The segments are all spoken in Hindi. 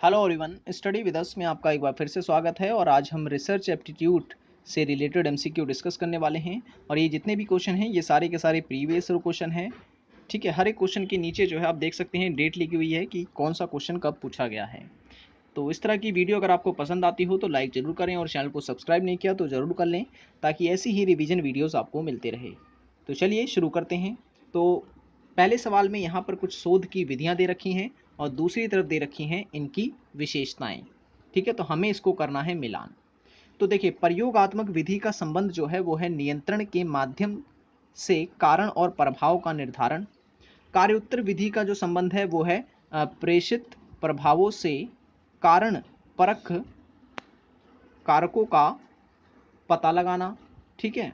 Hello everyone, study with us में आपका एक बार फिर से स्वागत है। और आज हम रिसर्च एप्टीट्यूड से रिलेटेड एमसीक्यू डिस्कस करने वाले हैं। और ये जितने भी क्वेश्चन हैं ये सारे के सारे प्रीवियस क्वेश्चन हैं। ठीक है, हर एक क्वेश्चन के नीचे जो है आप देख सकते हैं डेट लिखी हुई है कि कौन सा क्वेश्चन कब पूछा गया है। तो इस तरह की वीडियो अगर आपको पसंद आती हो तो लाइक ज़रूर करें, और चैनल को सब्सक्राइब नहीं किया तो ज़रूर कर लें, ताकि ऐसी ही रिवीजन वीडियोज़ आपको मिलते रहे। तो चलिए शुरू करते हैं। तो पहले सवाल में यहाँ पर कुछ शोध की विधियाँ दे रखी हैं और दूसरी तरफ दे रखी हैं इनकी विशेषताएं। ठीक है, तो हमें इसको करना है मिलान। तो देखिए, प्रयोगात्मक विधि का संबंध जो है वो है नियंत्रण के माध्यम से कारण और प्रभाव का निर्धारण। कार्योत्तर विधि का जो संबंध है वो है प्रेषित प्रभावों से कारण परख कारकों का पता लगाना। ठीक है,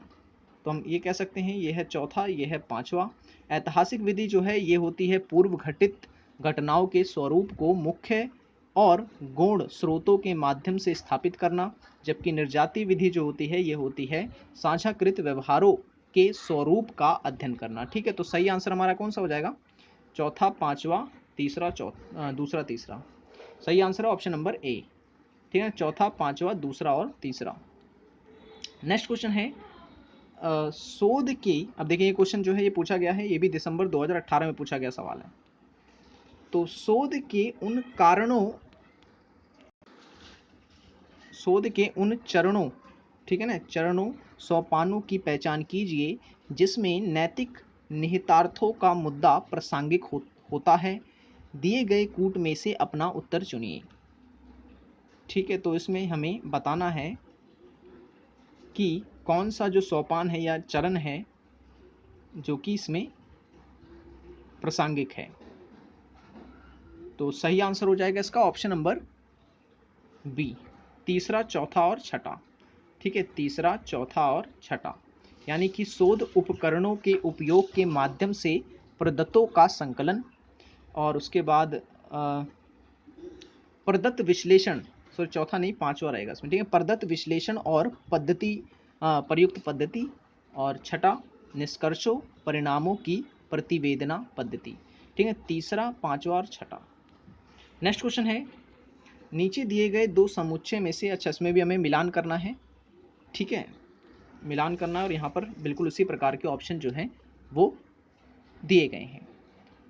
तो हम ये कह सकते हैं ये है चौथा, ये है पांचवा। ऐतिहासिक विधि जो है ये होती है पूर्व घटित घटनाओं के स्वरूप को मुख्य और गौण स्रोतों के माध्यम से स्थापित करना। जबकि निर्जातीय विधि जो होती है ये होती है साझाकृत व्यवहारों के स्वरूप का अध्ययन करना। ठीक है, तो सही आंसर हमारा कौन सा हो जाएगा? चौथा, पांचवा, तीसरा, दूसरा, तीसरा। सही आंसर है ऑप्शन नंबर ए। ठीक है, चौथा, पांचवा, दूसरा और तीसरा। नेक्स्ट क्वेश्चन है शोध की। अब देखिए, ये क्वेश्चन जो है ये पूछा गया है, ये भी दिसंबर 2018 में पूछा गया सवाल है। तो शोध के उन चरणों, ठीक है ना, चरणों सोपानों की पहचान कीजिए जिसमें नैतिक निहितार्थों का मुद्दा प्रासंगिक होता है। दिए गए कूट में से अपना उत्तर चुनिए। ठीक है, तो इसमें हमें बताना है कि कौन सा जो सोपान है या चरण है जो कि इसमें प्रासंगिक है। तो सही आंसर हो जाएगा इसका ऑप्शन नंबर बी, तीसरा, चौथा और छठा। ठीक है, तीसरा, चौथा और छठा, यानी कि शोध उपकरणों के उपयोग के माध्यम से प्रदत्तों का संकलन, और उसके बाद प्रदत्त विश्लेषण, सॉरी चौथा नहीं पांचवा रहेगा इसमें। ठीक है, प्रदत्त विश्लेषण और पद्धति, प्रयुक्त पद्धति, और छठा निष्कर्षों परिणामों की प्रतिवेदना पद्धति। ठीक है, तीसरा, पांचवा और छठा। नेक्स्ट क्वेश्चन है नीचे दिए गए दो समुच्चय में से, अच्छा इसमें भी हमें मिलान करना है। ठीक है, मिलान करना है, और यहाँ पर बिल्कुल उसी प्रकार के ऑप्शन जो हैं वो दिए गए हैं।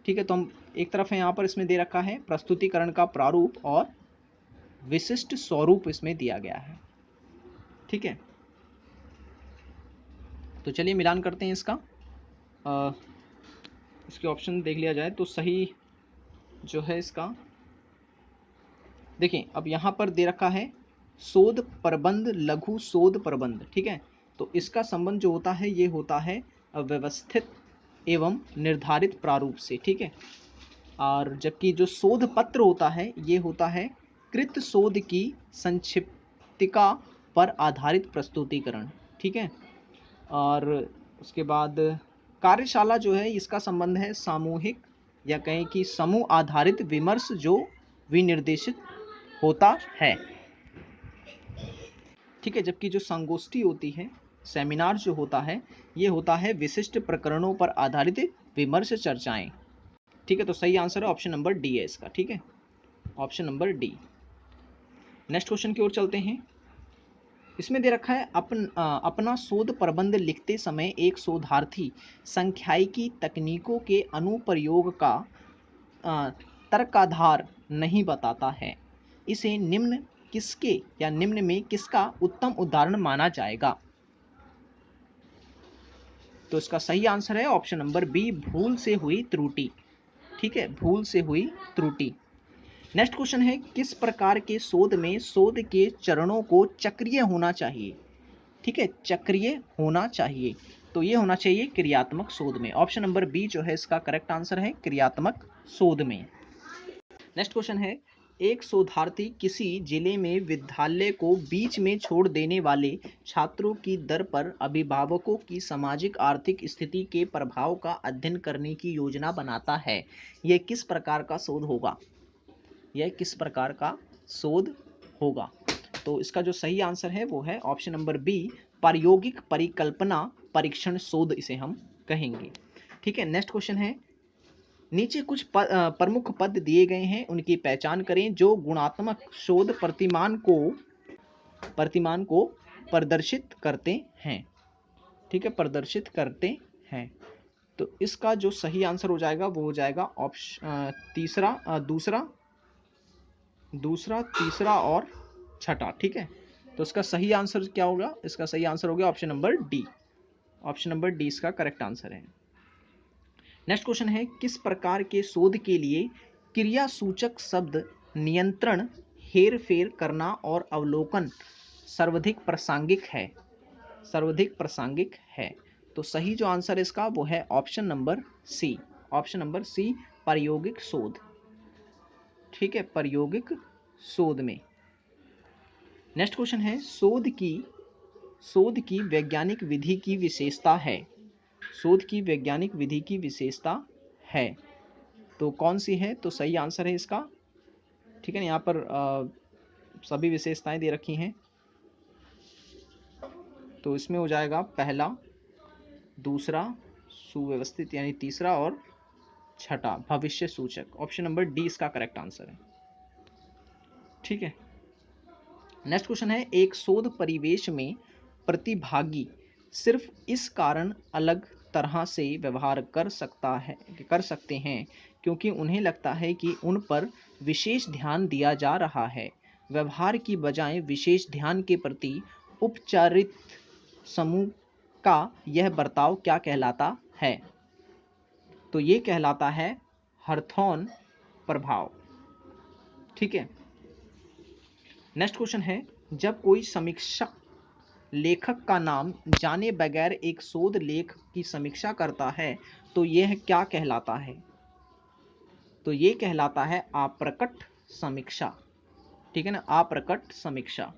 ठीक है, तो हम एक तरफ है यहाँ पर इसमें दे रखा है प्रस्तुतिकरण का प्रारूप और विशिष्ट स्वरूप इसमें दिया गया है। ठीक है, तो चलिए मिलान करते हैं इसका। इसके ऑप्शन देख लिया जाए तो सही जो है इसका, देखिए अब यहाँ पर दे रखा है शोध प्रबंध, लघु शोध प्रबंध। ठीक है, तो इसका संबंध जो होता है ये होता है व्यवस्थित एवं निर्धारित प्रारूप से। ठीक है, और जबकि जो शोध पत्र होता है ये होता है कृत शोध की संक्षिप्तिका पर आधारित प्रस्तुतिकरण। ठीक है, और उसके बाद कार्यशाला जो है इसका संबंध है सामूहिक या कहें कि समूह आधारित विमर्श जो विनिर्देशित होता है। ठीक है, जबकि जो संगोष्ठी होती है, सेमिनार जो होता है ये होता है विशिष्ट प्रकरणों पर आधारित विमर्श चर्चाएं। ठीक है, तो सही आंसर है ऑप्शन नंबर डी है इसका। ठीक है, option number D. Next question की ओर चलते हैं। इसमें दे रखा है अपना शोध प्रबंध लिखते समय एक शोधार्थी सांख्यिकी तकनीकों के अनुप्रयोग का तर्काधार नहीं बताता है। इसे निम्न किसके या निम्न में किसका उत्तम उदाहरण माना जाएगा? तो इसका सही आंसर है ऑप्शन नंबर बी, भूल से हुई त्रुटि। ठीक है, भूल से हुई त्रुटि। नेक्स्ट क्वेश्चन है किस प्रकार के शोध में शोध के चरणों को चक्रीय होना चाहिए? ठीक है, चक्रीय होना चाहिए, तो ये होना चाहिए क्रियात्मक शोध में। ऑप्शन नंबर बी जो है इसका करेक्ट आंसर है, क्रियात्मक शोध में। नेक्स्ट क्वेश्चन है एक शोधार्थी किसी जिले में विद्यालय को बीच में छोड़ देने वाले छात्रों की दर पर अभिभावकों की सामाजिक आर्थिक स्थिति के प्रभाव का अध्ययन करने की योजना बनाता है। यह किस प्रकार का शोध होगा? यह किस प्रकार का शोध होगा? तो इसका जो सही आंसर है वो है ऑप्शन नंबर बी, प्रायोगिक परिकल्पना परीक्षण शोध इसे हम कहेंगे। ठीक है, नेक्स्ट क्वेश्चन है नीचे कुछ प्रमुख पद दिए गए हैं, उनकी पहचान करें जो गुणात्मक शोध प्रतिमान को प्रदर्शित करते हैं। ठीक है, प्रदर्शित करते हैं। तो इसका जो सही आंसर हो जाएगा वो हो जाएगा ऑप्शन दूसरा, तीसरा और छठा। ठीक है, तो इसका सही आंसर क्या होगा? इसका सही आंसर हो गया option number D. Option number D इसका करेक्ट आंसर है। नेक्स्ट क्वेश्चन है, किस प्रकार के शोध के लिए क्रिया सूचक शब्द नियंत्रण, हेर फेर करना और अवलोकन सर्वाधिक प्रासंगिक है? सर्वाधिक प्रासंगिक है। तो सही जो आंसर है इसका वो है option number C. Option number C, प्रायोगिक शोध। ठीक है, प्रायोगिक शोध में। नेक्स्ट क्वेश्चन है, शोध की वैज्ञानिक विधि की विशेषता है। शोध की वैज्ञानिक विधि की विशेषता है, तो कौन सी है? तो सही आंसर है इसका, ठीक है ना, यहाँ पर सभी विशेषताएं दे रखी हैं, तो इसमें हो जाएगा पहला, दूसरा, सुव्यवस्थित यानी तीसरा और छठा भविष्य सूचक। ऑप्शन नंबर डी इसका करेक्ट आंसर है। ठीक है, नेक्स्ट क्वेश्चन है, एक शोध परिवेश में प्रतिभागी सिर्फ इस कारण अलग तरह से व्यवहार कर सकते हैं क्योंकि उन्हें लगता है कि उन पर विशेष ध्यान दिया जा रहा है। व्यवहार की बजाय विशेष ध्यान के प्रति उपचारित समूह का यह बर्ताव क्या कहलाता है? तो ये कहलाता है हॉथॉर्न प्रभाव। ठीक है, नेक्स्ट क्वेश्चन है, जब कोई समीक्षक लेखक का नाम जाने बगैर एक शोध लेख की समीक्षा करता है तो यह क्या कहलाता है? तो ये कहलाता है अप्रकट समीक्षा। ठीक है ना, अप्रकट समीक्षा।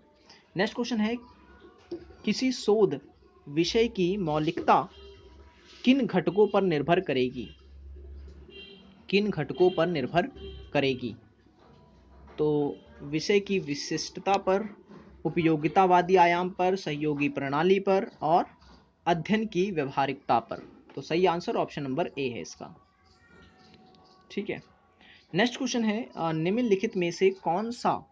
नेक्स्ट क्वेश्चन है, किसी शोध विषय की मौलिकता किन घटकों पर निर्भर करेगी? किन घटकों पर निर्भर करेगी? तो विषय की विशिष्टता पर, उपयोगितावादी आयाम पर, सहयोगी प्रणाली पर और अध्ययन की व्यवहारिकता पर। तो सही आंसर ऑप्शन नंबर ए है इसका। ठीक है, नेक्स्ट क्वेश्चन है, निम्नलिखित में से कौन सा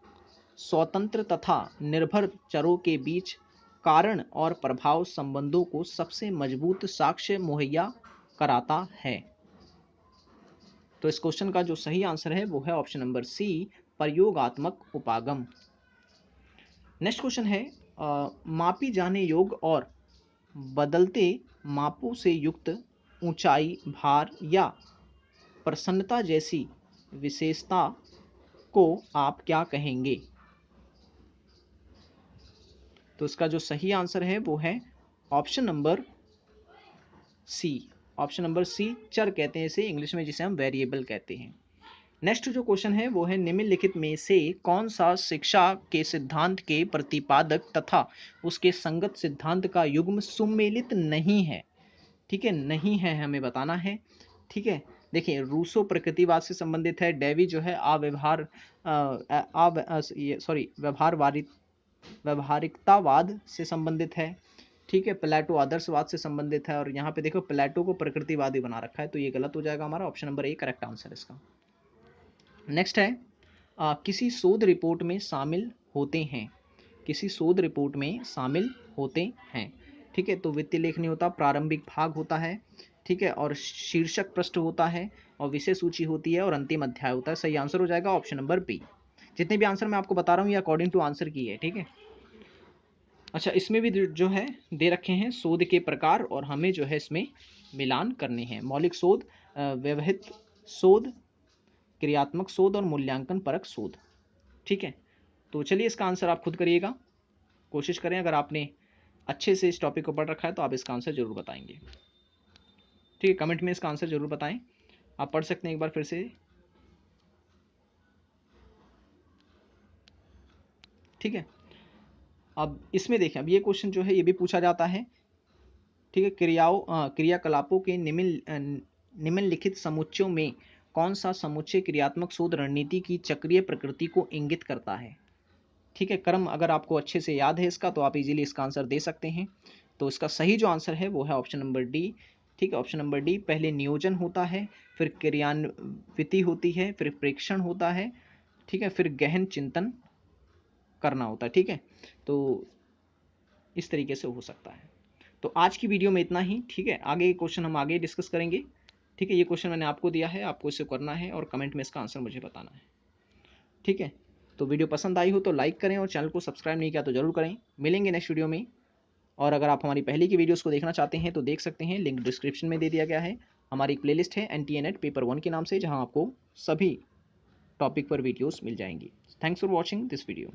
स्वतंत्र तथा निर्भर चरों के बीच कारण और प्रभाव संबंधों को सबसे मजबूत साक्ष्य मुहैया कराता है? तो इस क्वेश्चन का जो सही आंसर है वो है ऑप्शन नंबर सी, प्रयोगात्मक उपागम। नेक्स्ट क्वेश्चन है, मापी जाने योग्य और बदलते मापों से युक्त ऊंचाई, भार या प्रसन्नता जैसी विशेषता को आप क्या कहेंगे? तो इसका जो सही आंसर है वो है option number C. Option number C, चर कहते हैं इसे इंग्लिश में, जिसे हम वेरिएबल कहते हैं। नेक्स्ट जो क्वेश्चन है वो है, निम्नलिखित में से कौन सा शिक्षा के सिद्धांत के प्रतिपादक तथा उसके संगत सिद्धांत का युग्म सुमेलित नहीं है? ठीक है, नहीं है हमें बताना है। ठीक है, देखिए रूसो प्रकृतिवाद से संबंधित है, डेवी जो है व्यवहारिकतावाद से संबंधित है। ठीक है, प्लेटो आदर्शवाद से संबंधित है, और यहाँ पे देखो प्लेटो को प्रकृतिवादी बना रखा है, तो ये गलत हो जाएगा हमारा। Option number A correct answer इसका। नेक्स्ट है, किसी शोध रिपोर्ट में शामिल होते हैं। किसी शोध रिपोर्ट में शामिल होते हैं। ठीक है, तो वित्तीय लेख नहीं होता, प्रारंभिक भाग होता है। ठीक है, और शीर्षक पृष्ठ होता है, और विषय सूची होती है, और अंतिम अध्याय होता है। सही आंसर हो जाएगा ऑप्शन नंबर बी। जितने भी आंसर मैं आपको बता रहा हूँ ये अकॉर्डिंग टू आंसर की है। ठीक है, अच्छा, इसमें भी जो है दे रखे हैं शोध के प्रकार, और हमें जो है इसमें मिलान करने हैं। मौलिक शोध, व्यवहित शोध, क्रियात्मक शोध और मूल्यांकन परक शोध। ठीक है, तो चलिए इसका आंसर आप खुद करिएगा, कोशिश करें। अगर आपने अच्छे से इस टॉपिक को पढ़ रखा है तो आप इसका आंसर जरूर बताएंगे। ठीक है, कमेंट में इसका आंसर जरूर बताएं। आप पढ़ सकते हैं एक बार फिर से। ठीक है, अब इसमें देखें, अब ये क्वेश्चन जो है ये भी पूछा जाता है। ठीक है, क्रियाकलापों के निम्नलिखित समुच्चयों में कौन सा समुच्चय क्रियात्मक शोध रणनीति की चक्रीय प्रकृति को इंगित करता है? ठीक है, क्रम अगर आपको अच्छे से याद है इसका तो आप इजीली इसका आंसर दे सकते हैं। तो इसका सही जो आंसर है वो है ऑप्शन नंबर डी, ठीक है, ऑप्शन नंबर डी, पहले नियोजन होता है, फिर क्रियान्विति होती है, फिर प्रेक्षण होता है, ठीक है, फिर गहन चिंतन करना होता है। ठीक है, तो इस तरीके से हो सकता है। तो आज की वीडियो में इतना ही। ठीक है, आगे क्वेश्चन हम आगे डिस्कस करेंगे। ठीक है, ये क्वेश्चन मैंने आपको दिया है, आपको इसे करना है और कमेंट में इसका आंसर मुझे बताना है। ठीक है, तो वीडियो पसंद आई हो तो लाइक करें और चैनल को सब्सक्राइब नहीं किया तो जरूर करें। मिलेंगे नेक्स्ट वीडियो में। और अगर आप हमारी पहले की वीडियोस को देखना चाहते हैं तो देख सकते हैं, लिंक डिस्क्रिप्शन में दे दिया गया है। हमारी एक प्लेलिस्ट है NTA-NET पेपर 1 के नाम से, जहां आपको सभी टॉपिक पर वीडियोस मिल जाएंगी। Thanks for watching this video.